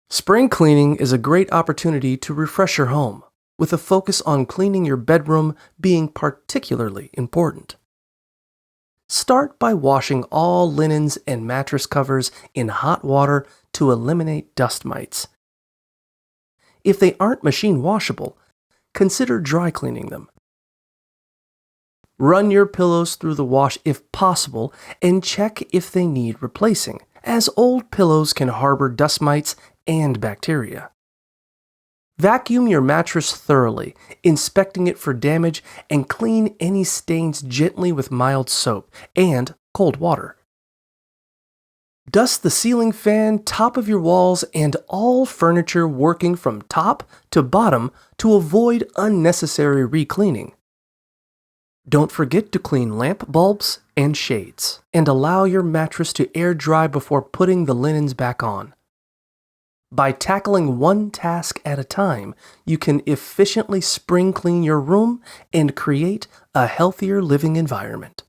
Spring cleaning is a great opportunity to refresh your home, with a focus on cleaning your bedroom being particularly important. Start by washing all linens and mattress covers in hot water to eliminate dust mites. If they aren't machine washable, consider dry cleaning them. Run your pillows through the wash if possible and check if they need replacing, as old pillows can harbor dust mites and bacteria. Vacuum your mattress thoroughly, inspecting it for damage, and clean any stains gently with mild soap and cold water. Dust the ceiling fan, top of your walls, and all furniture working from top to bottom to avoid unnecessary re-cleaning. Don't forget to clean lamp bulbs and shades, and allow your mattress to air dry before putting the linens back on. By tackling one task at a time, you can efficiently spring clean your room and create a healthier living environment.